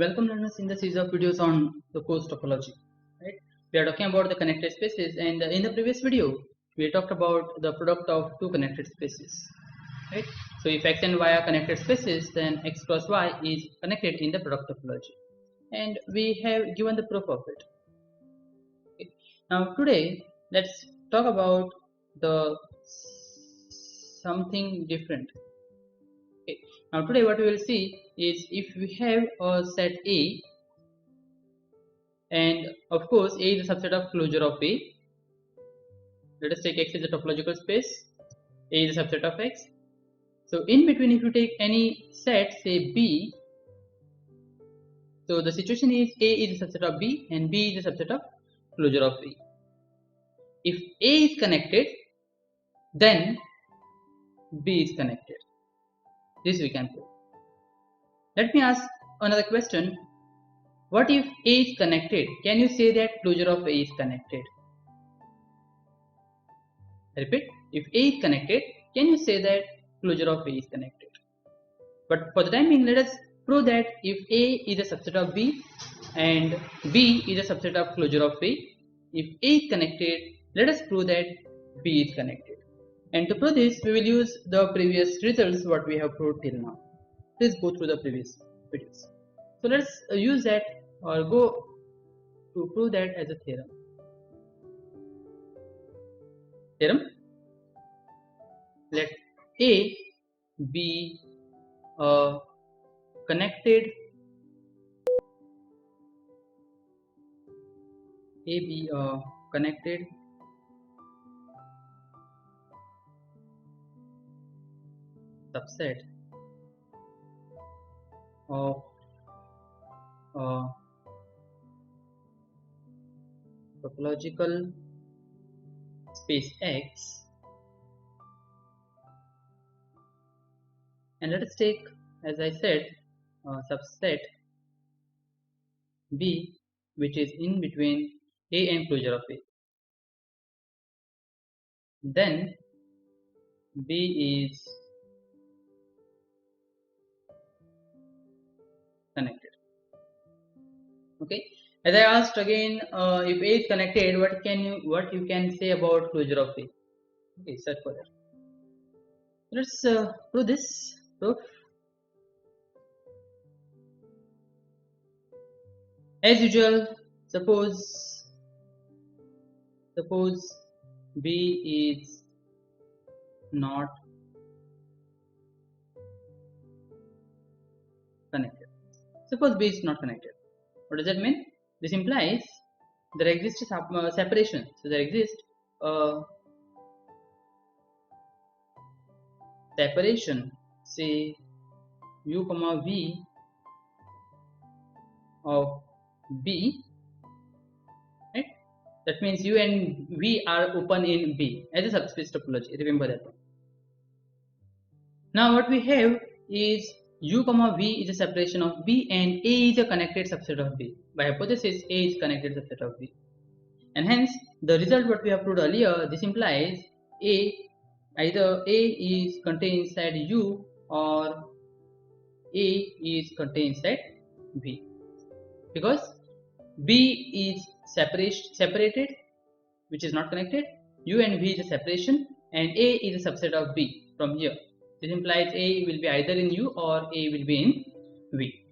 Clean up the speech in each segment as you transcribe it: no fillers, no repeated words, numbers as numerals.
Welcome learners in the series of videos on the course topology. Right? We are talking about the connected spaces, and in the previous video we talked about the product of two connected spaces. Right? So if x and y are connected spaces, then x cross y is connected in the product topology, and we have given the proof of it. Okay. Now today let's talk about the something different. Okay. Now today what we will see is if we have a set A, and of course A is a subset of closure of A. Let us take X as a topological space. A is a subset of X. So in between, if you take any set, say B, so the situation is A is a subset of B and B is a subset of closure of B. If A is connected, then B is connected. This we can prove. Let me ask another question. What if A is connected? Can you say that closure of A is connected? I repeat, if A is connected, can you say that closure of A is connected? But for the time being, let us prove that if A is a subset of B and B is a subset of closure of A, if A is connected, let us prove that B is connected. And to prove this, we will use the previous results what we have proved till now. Please go through the previous videos. So let's use that or go to prove that as a theorem. Let A be a connected subset of a topological space X, and let us take, as I said, subset B, which is in between A and closure of A. Then B is connected. Okay. As I asked again, if A is connected, what you can say about closure of A? Okay, search for that. Let's prove this proof. As usual, suppose B is not connected. Suppose B is not connected. What does that mean? This implies there exists a separation. So there exists a separation, say U comma V of B, right? That means U and V are open in B as a subspace topology. Remember that one. Now what we have is U comma V is a separation of B and A is a connected subset of B. By hypothesis, A is connected subset of B. And hence the result what we have proved earlier, this implies either A is contained inside U or A is contained inside B. Because B is separated, which is not connected, U and V is a separation, and A is a subset of B from here. This implies A will be either in U or A will be in V.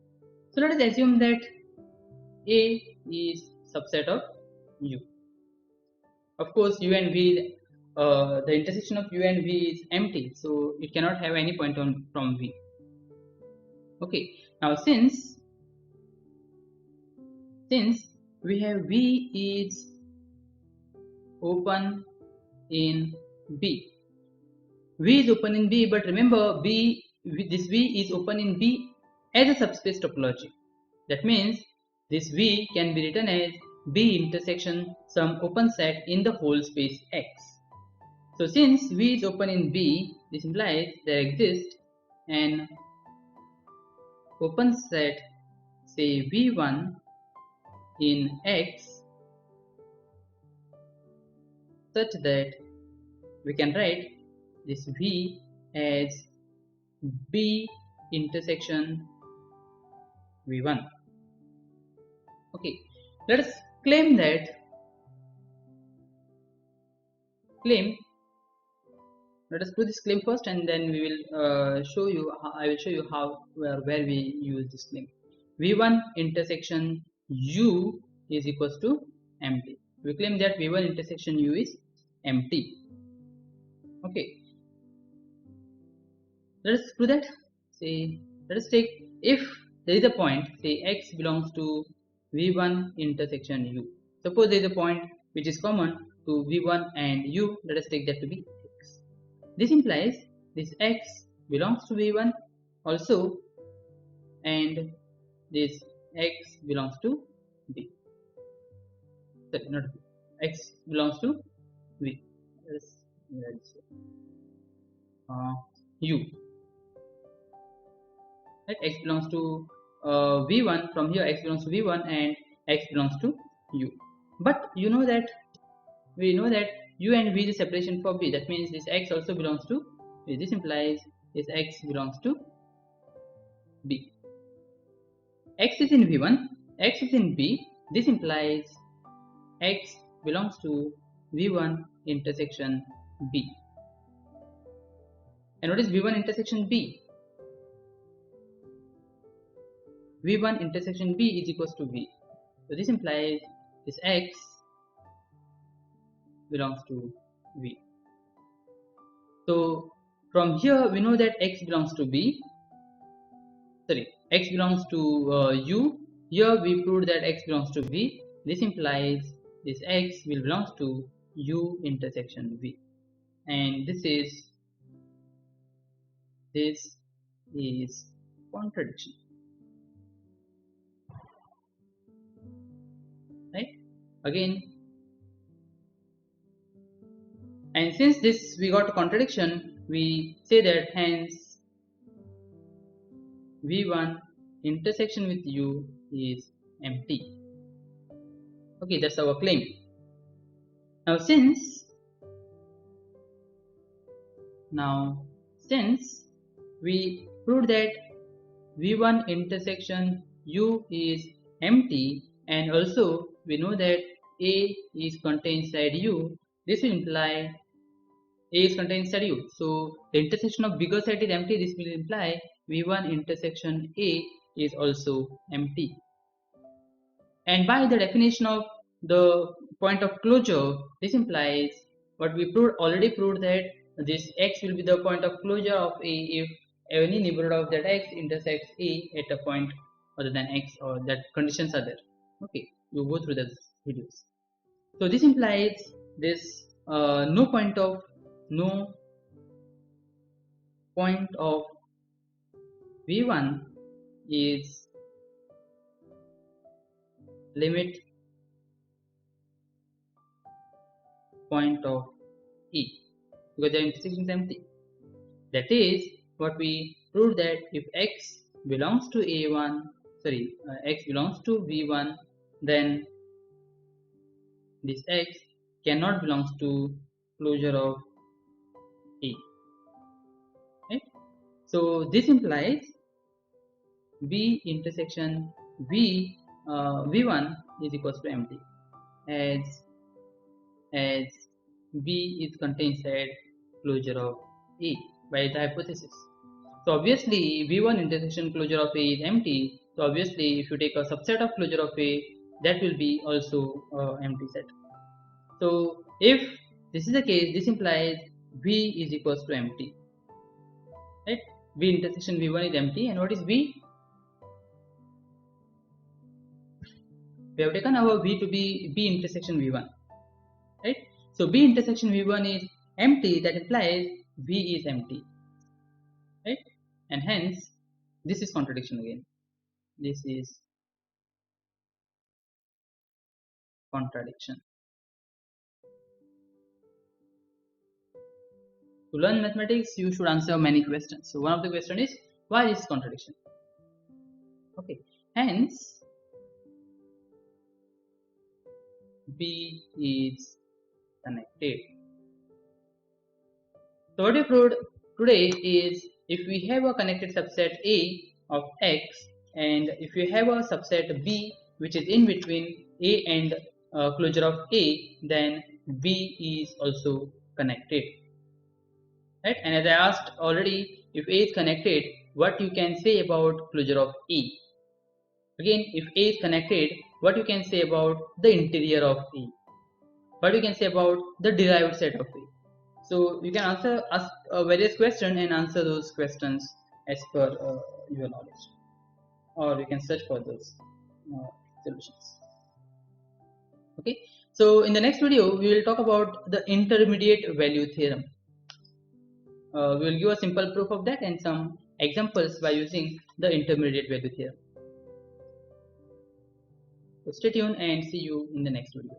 So let us assume that A is subset of U. Of course, U and V, the intersection of U and V is empty, so it cannot have any point from V. Okay, now since we have V is open in B. V is open in B, but remember this V is open in B as a subspace topology. That means this V can be written as B intersection some open set in the whole space X. So since V is open in B, this implies there exists an open set, say V1 in X, such that we can write this V as B intersection V1. Okay, let us claim that claim. Let us do this claim first, and then we will show you. I will show you how where we use this claim. V1 intersection U is equals to empty. We claim that V1 intersection U is empty. Okay, let us do that. Say, let us take, if there is a point, say x belongs to V1 intersection U. Suppose there is a point which is common to V1 and U. Let us take that to be x. This implies this x belongs to V1 also, and this x belongs to V. Sorry, not V. X belongs to V. Let's U. Right? X belongs to V1. From here, x belongs to V1 and x belongs to U. But you know that we know that U and V is the separation for B. That means this x also belongs to V. This implies this x belongs to B. X is in V1, x is in B. This implies x belongs to V1 intersection B. And what is V1 intersection B? V1 intersection B is equals to V. So this implies this x belongs to V. So from here we know that x belongs to B. Sorry, x belongs to U. Here we proved that x belongs to V. This implies this x will belongs to U intersection V. And this is contradiction. Right? Again, and since this we got a contradiction, we say that hence V1 intersection with U is empty. Okay, that's our claim. Now since we proved that V1 intersection U is empty, and also we know that A is contained inside U, this will imply A is contained inside U. So the intersection of bigger set is empty. This will imply V1 intersection A is also empty. And by the definition of the point of closure, this implies what we already proved, that this x will be the point of closure of A if any neighborhood of that x intersects A at a point other than x, or that conditions are there. Okay, you go through the videos. So this implies this no point of V1 is limit point of E, because the intersection is empty. That is what we proved, that if x belongs to x belongs to V1, then this x cannot belongs to closure of E. Right? So this implies V intersection V1 is equals to empty, as B is contained inside closure of E by the hypothesis. So obviously V1 intersection closure of A is empty. So obviously if you take a subset of closure of A, that will be also empty set. So if this is the case, this implies V is equals to empty. Right? V intersection V1 is empty, and what is V? We have taken our V to be B intersection V1. Right? So B intersection V1 is empty, that implies V is empty. Right? And hence this is contradiction again. This is contradiction. To learn mathematics, you should answer many questions. So one of the question is, why is contradiction? Okay, hence B is connected. So what we proved today is, if we have a connected subset A of X, and if we have a subset B which is in between A and closure of A, then B is also connected, right? And as I asked already, if A is connected, what you can say about closure of A? Again, if A is connected, what you can say about the interior of A? What you can say about the derived set of A? So you can ask various questions and answer those questions as per your knowledge, or you can search for those solutions. Okay. So in the next video, we will talk about the intermediate value theorem. We will give a simple proof of that and some examples by using the intermediate value theorem. So stay tuned and see you in the next video.